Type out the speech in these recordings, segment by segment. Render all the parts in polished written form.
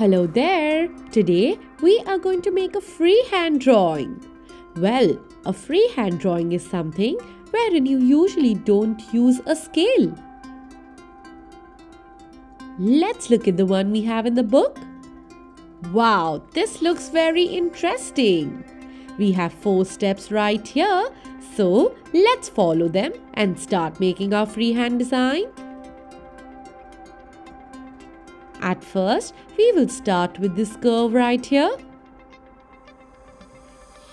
Hello there! Today we are going to make a freehand drawing. Well, a freehand drawing is something wherein you usually don't use a scale. Let's look at the one we have in the book. Wow, this looks very interesting. We have 4 steps right here, so let's follow them and start making our freehand design. At first, we will start with this curve right here.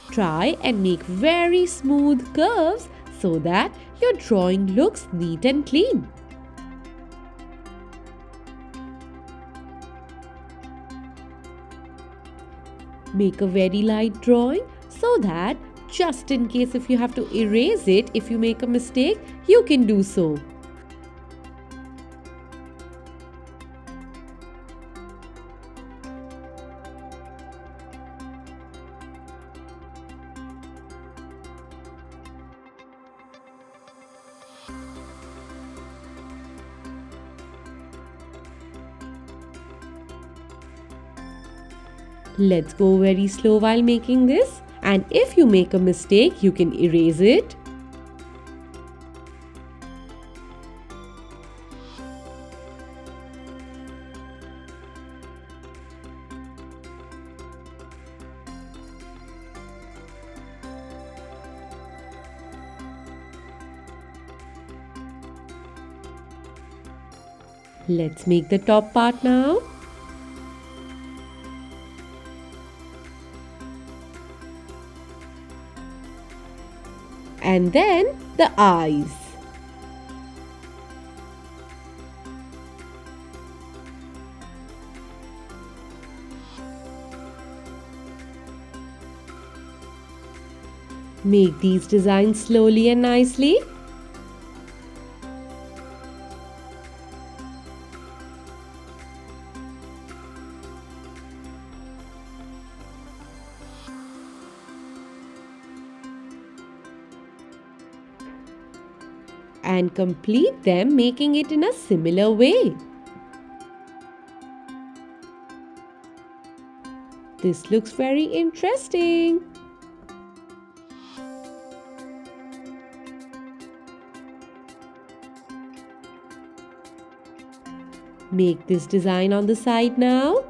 Try and make very smooth curves so that your drawing looks neat and clean. Make a very light drawing so that just in case if you have to erase it if you make a mistake, you can do so. Let's go very slow while making this, and if you make a mistake, you can erase it. Let's make the top part now. And then the eyes. Make these designs slowly and nicely. And complete them making it in a similar way. This looks very interesting. Make this design on the side now.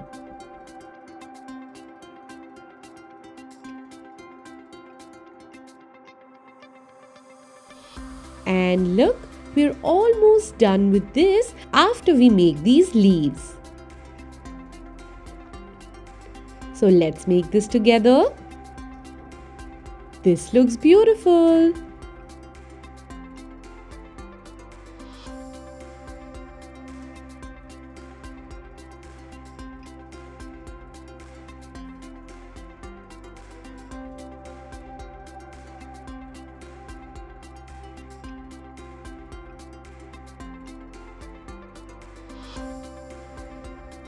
And look, we're almost done with this after we make these leaves. So let's make this together. This looks beautiful.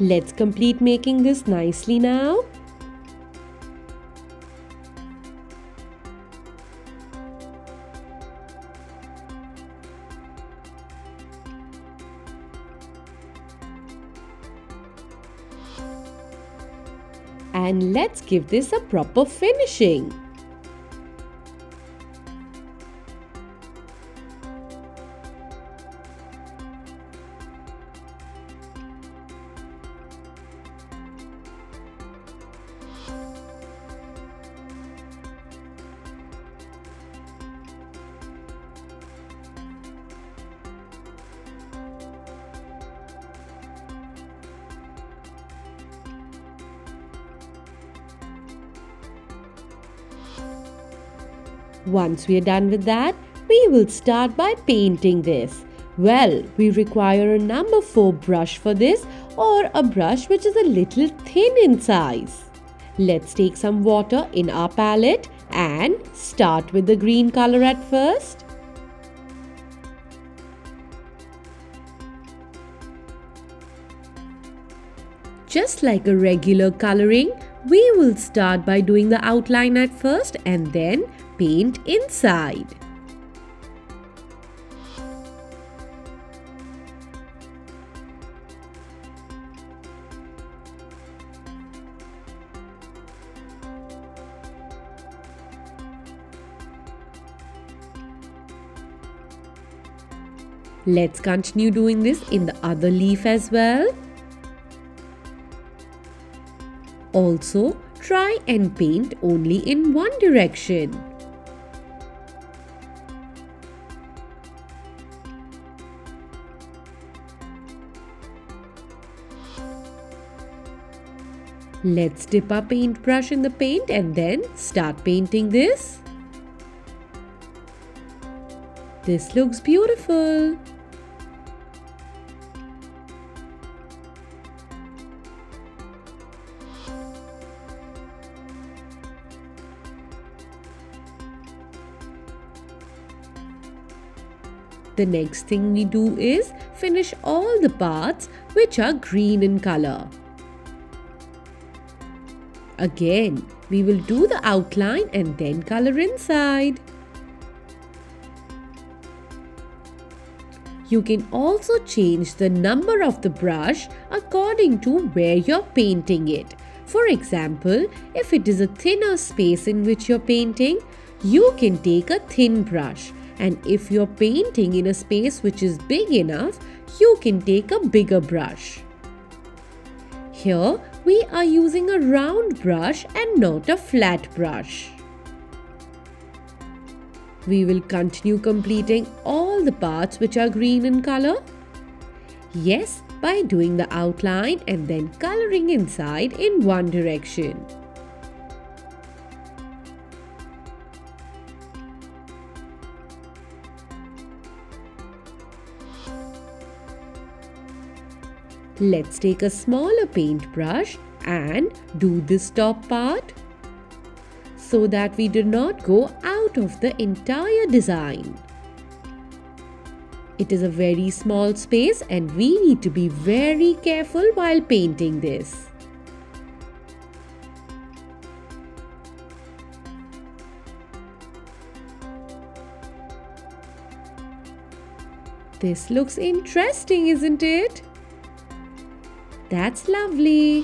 Let's complete making this nicely now. And let's give this a proper finishing. Once we are done with that, we will start by painting this. Well, we require a number 4 brush for this, or a brush which is a little thin in size. Let's take some water in our palette and start with the green color at first. Just like a regular coloring, we will start by doing the outline at first and then paint inside. Let's continue doing this in the other leaf as well. Also, try and paint only in one direction. Let's dip our paintbrush in the paint and then start painting this. This looks beautiful. The next thing we do is finish all the parts which are green in color. Again, we will do the outline and then color inside. You can also change the number of the brush according to where you're painting it. For example, if it is a thinner space in which you're painting, you can take a thin brush. And if you're painting in a space which is big enough, you can take a bigger brush. Here, we are using a round brush and not a flat brush. We will continue completing all the parts which are green in color. Yes, by doing the outline and then coloring inside in one direction. Let's take a smaller paintbrush and do this top part so that we do not go out of the entire design. It is a very small space and we need to be very careful while painting this. This looks interesting, isn't it? That's lovely.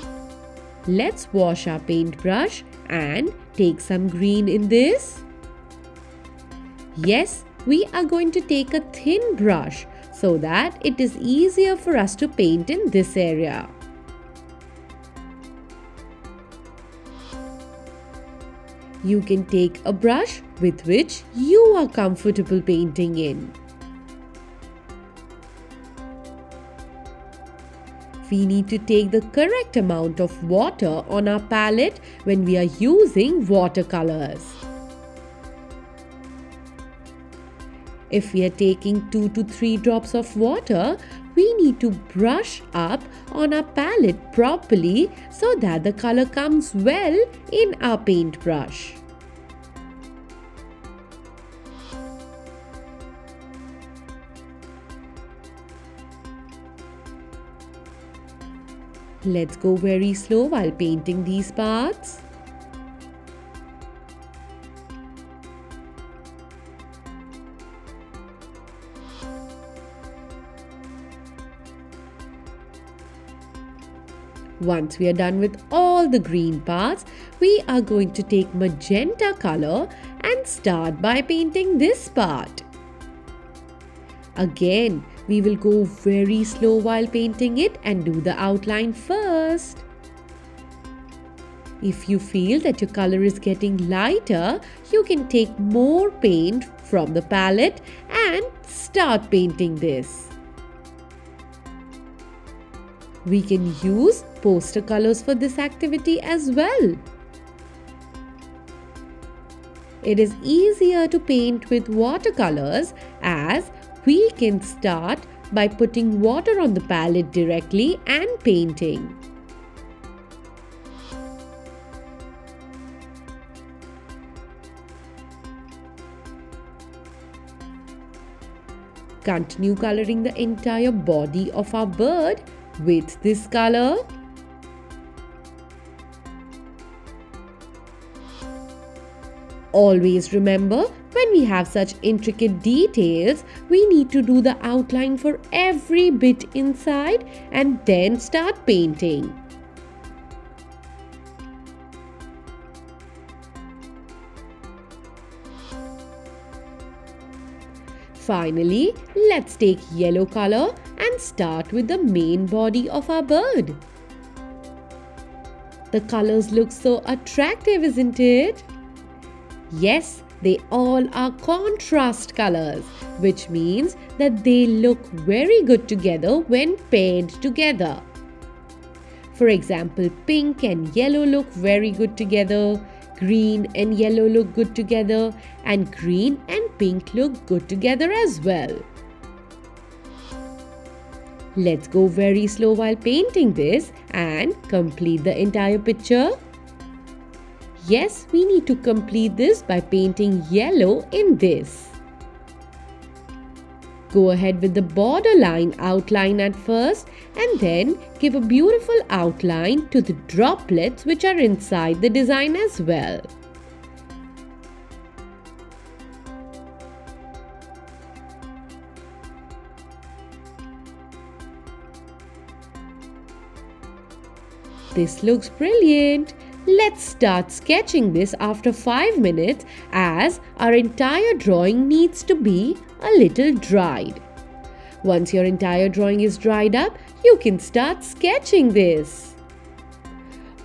Let's wash our paintbrush and take some green in this. Yes, we are going to take a thin brush so that it is easier for us to paint in this area. You can take a brush with which you are comfortable painting in. We need to take the correct amount of water on our palette when we are using watercolors. If we are taking 2 to 3 drops of water, we need to brush up on our palette properly so that the color comes well in our paintbrush. Let's go very slow while painting these parts. Once we are done with all the green parts, we are going to take magenta color and start by painting this part. Again, we will go very slow while painting it and do the outline first. If you feel that your color is getting lighter, you can take more paint from the palette and start painting this. We can use poster colors for this activity as well. It is easier to paint with watercolors as we can start by putting water on the palette directly and painting. Continue coloring the entire body of our bird with this color. Always remember, when we have such intricate details, we need to do the outline for every bit inside and then start painting. Finally, let's take yellow color and start with the main body of our bird. The colors look so attractive, isn't it? Yes, they all are contrast colors, which means that they look very good together when paired together. For example, pink and yellow look very good together, green and yellow look good together, and green and pink look good together as well. Let's go very slow while painting this and complete the entire picture. Yes, we need to complete this by painting yellow in this. Go ahead with the borderline outline at first and then give a beautiful outline to the droplets which are inside the design as well. This looks brilliant. Let's start sketching this after 5 minutes as our entire drawing needs to be a little dried. Once your entire drawing is dried up, you can start sketching this.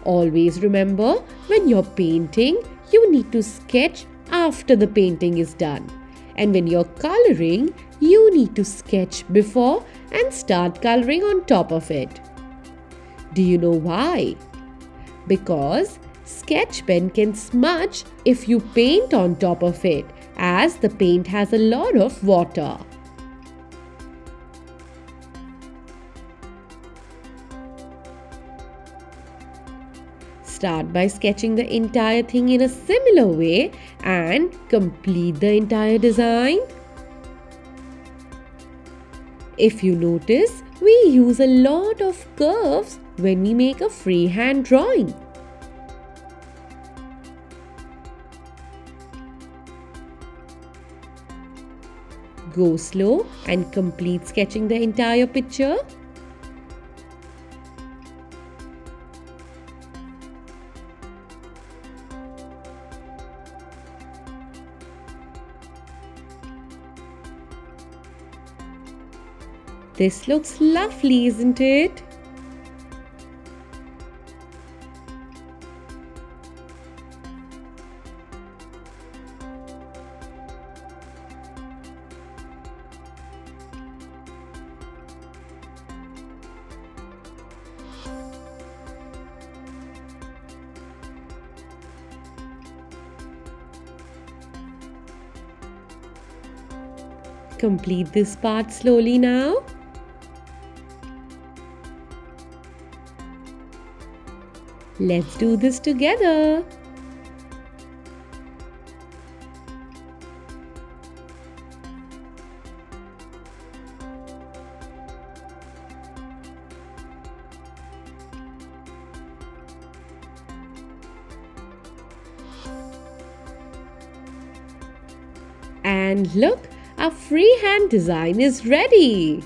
Always remember, when you're painting, you need to sketch after the painting is done. And when you're coloring, you need to sketch before and start coloring on top of it. Do you know why? Because sketch pen can smudge if you paint on top of it, as the paint has a lot of water. Start by sketching the entire thing in a similar way and complete the entire design. If you notice, we use a lot of curves when we make a freehand drawing. Go slow and complete sketching the entire picture. This looks lovely, isn't it? Complete this part slowly now. Let's do this together. And look, our freehand design is ready.